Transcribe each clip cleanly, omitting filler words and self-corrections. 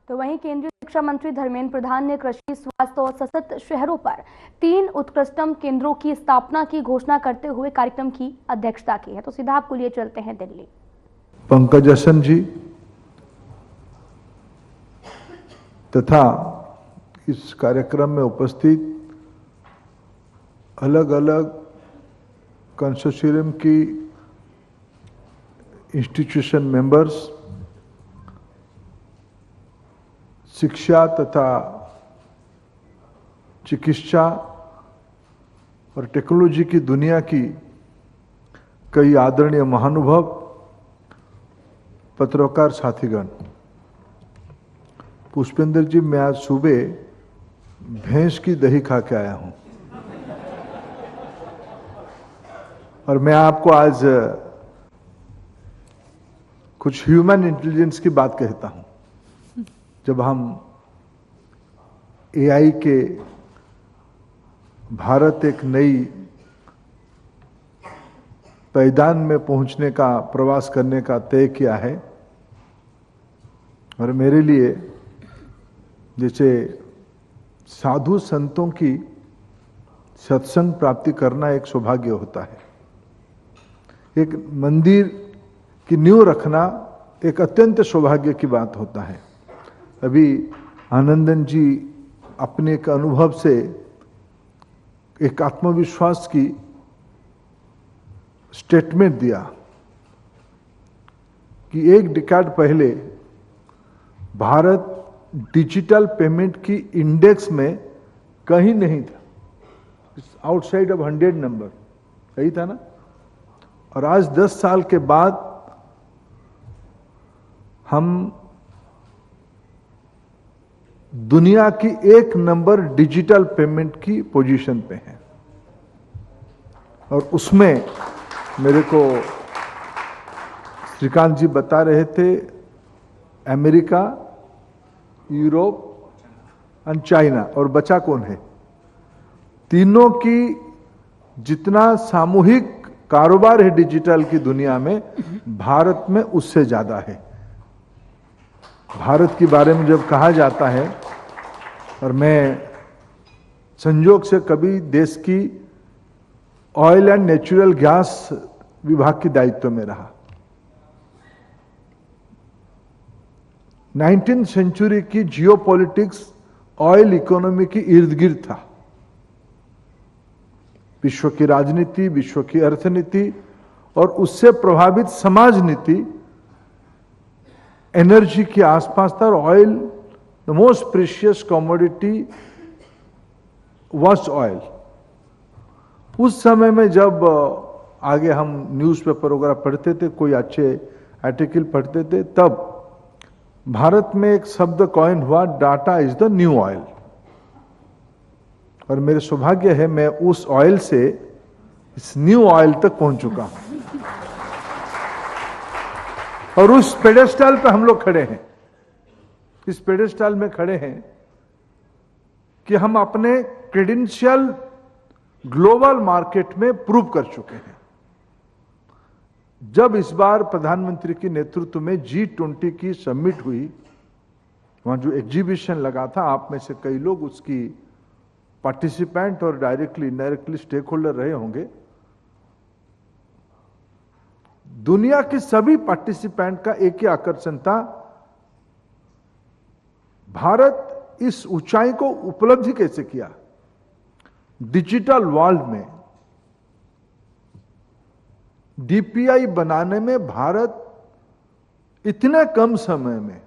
तो वहीं केंद्रीय शिक्षा मंत्री धर्मेंद्र प्रधान ने कृषि, स्वास्थ्य और सशक्त शहरों पर 3 उत्कृष्टतम केंद्रों की स्थापना की घोषणा करते हुए कार्यक्रम की अध्यक्षता की है। तो सीधा आपको लिए चलते हैं दिल्ली। पंकज हसन जी तथा इस कार्यक्रम में उपस्थित अलग अलग कंसोर्शियम की इंस्टीट्यूशन मेंबर्स, शिक्षा तथा चिकित्सा और टेक्नोलॉजी की दुनिया की कई आदरणीय महानुभव, पत्रकार साथीगण, पुष्पेंद्र जी, मैं आज सुबह भैंस की दही खा के आया हूं और मैं आपको आज कुछ ह्यूमन इंटेलिजेंस की बात कहता हूं। जब हम एआई के भारत एक नई पैदान में पहुंचने का प्रवास करने का तय किया है और मेरे लिए जैसे साधु संतों की सत्संग प्राप्ति करना एक सौभाग्य होता है, एक मंदिर की नींव रखना एक अत्यंत सौभाग्य की बात होता है। अभी आनंदन जी अपने एक अनुभव से एक आत्मविश्वास की स्टेटमेंट दिया कि एक डिकेड पहले भारत डिजिटल पेमेंट की इंडेक्स में कहीं नहीं था, आउटसाइड ऑफ 100 नंबर सही था ना। और आज 10 साल के बाद हम दुनिया की 1 नंबर डिजिटल पेमेंट की पोजीशन पे हैं और उसमें मेरे को श्रीकांत जी बता रहे थे अमेरिका, यूरोप और चाइना, और बचा कौन है? तीनों की जितना सामूहिक कारोबार है डिजिटल की दुनिया में, भारत में उससे ज्यादा है। भारत के बारे में जब कहा जाता है, और मैं संयोग से कभी देश की ऑयल एंड नेचुरल गैस विभाग के दायित्व में रहा, 19वीं सेंचुरी की जियोपॉलिटिक्स ऑयल इकोनॉमी की इर्द गिर्द था। विश्व की राजनीति, विश्व की अर्थनीति और उससे प्रभावित समाज नीति एनर्जी के आसपास था। और oil, the most precious commodity was oil. उस समय में जब आगे हम न्यूज़पेपर वगैरह पढ़ते थे, कोई अच्छे आर्टिकल पढ़ते थे, तब भारत में एक शब्द कॉइन हुआ, data is the new oil. और मेरे सौभाग्य है मैं उस ऑयल से इस न्यू ऑयल तक पहुंच चुका हूं और उस पेडेस्टल पे हम लोग खड़े हैं। इस पेडेस्टल में खड़े हैं कि हम अपने क्रेडेंशियल ग्लोबल मार्केट में प्रूव कर चुके हैं। जब इस बार प्रधानमंत्री के नेतृत्व में G20 की समिट हुई, वहां जो एग्जीबिशन लगा था, आप में से कई लोग उसकी पार्टिसिपेंट और डायरेक्टली इनडायरेक्टली स्टेक होल्डर रहे होंगे। दुनिया के सभी पार्टिसिपेंट का एक ही आकर्षण था, भारत इस ऊंचाई को उपलब्धि कैसे किया। डिजिटल वर्ल्ड में डीपीआई बनाने में भारत इतने कम समय में,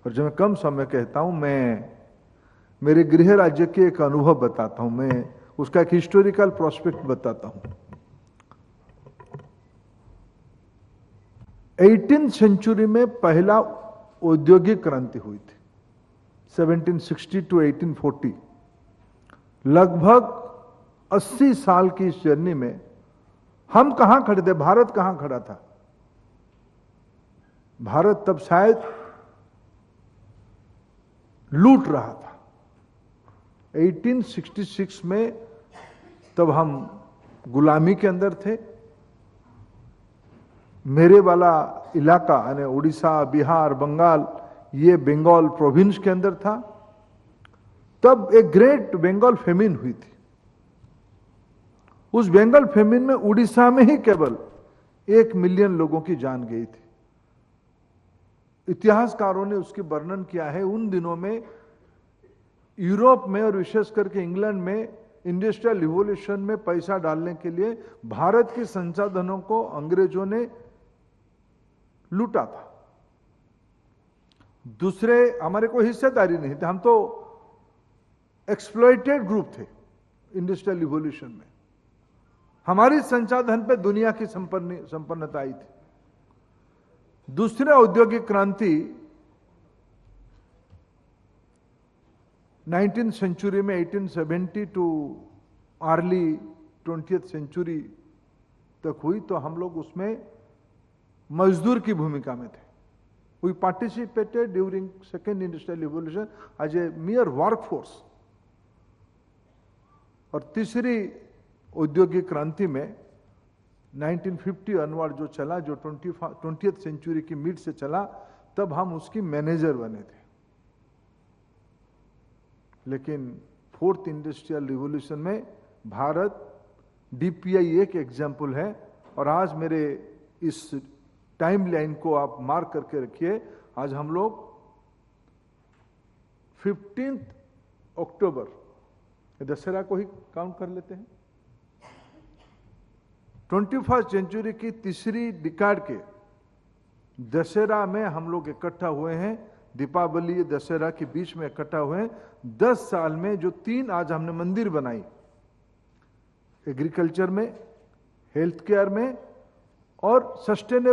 और जब मैं कम समय कहता हूं, मैं मेरे गृह राज्य के एक अनुभव बताता हूं, मैं उसका एक हिस्टोरिकल प्रोस्पेक्ट बताता हूं। 18वीं सेंचुरी में पहला औद्योगिक क्रांति हुई थी, 1760 टू 1840। लगभग 80 साल की इस जर्नी में हम कहां खड़े थे, भारत कहां खड़ा था? भारत तब शायद लूट रहा था। 1866 में तब हम गुलामी के अंदर थे। मेरे वाला इलाका यानी उड़ीसा, बिहार, बंगाल, ये बंगाल प्रोविंस के अंदर था। तब एक ग्रेट बंगाल फेमिन हुई थी। उस बंगाल फेमिन में उड़ीसा में ही केवल 1 मिलियन लोगों की जान गई थी। इतिहासकारों ने उसकी वर्णन किया है। उन दिनों में यूरोप में और विशेष करके इंग्लैंड में इंडस्ट्रियल रिवॉल्यूशन में पैसा डालने के लिए भारत के संसाधनों को अंग्रेजों ने लूटा था। दूसरे हमारे कोई हिस्सेदारी नहीं थे, हम तो एक्सप्लॉइटेड ग्रुप थे इंडस्ट्रियल रिवॉल्यूशन में। हमारी संसाधन पे दुनिया की संपन्नता आई थी। दूसरी औद्योगिक क्रांति 19th सेंचुरी में 1870 टू अर्ली 20th सेंचुरी तक हुई, तो हम लोग उसमें मजदूर की भूमिका में थे। We participated during second industrial revolution as a mere workforce. और तीसरी औद्योगिक क्रांति में 1950 अनवर्ड जो चला, जो 20th सेंचुरी की मिड से चला, तब हम उसकी मैनेजर बने थे। लेकिन फोर्थ इंडस्ट्रियल रिवॉल्यूशन में भारत, डीपीआई एक एग्जाम्पल है। और आज मेरे इस टाइम लाइन को आप मार्क करके रखिए। आज हम लोग 15 अक्टूबर दशहरा को ही काउंट कर लेते हैं। 21st सेंचुरी की तीसरी डिकाड के दशहरा में हम लोग इकट्ठा हुए हैं। दीपावली दशहरा के बीच में इकट्ठा हुए हैं। 10 साल में जो 3 आज हमने मंदिर बनाई, एग्रीकल्चर में, हेल्थ केयर में और सस्टेनेबल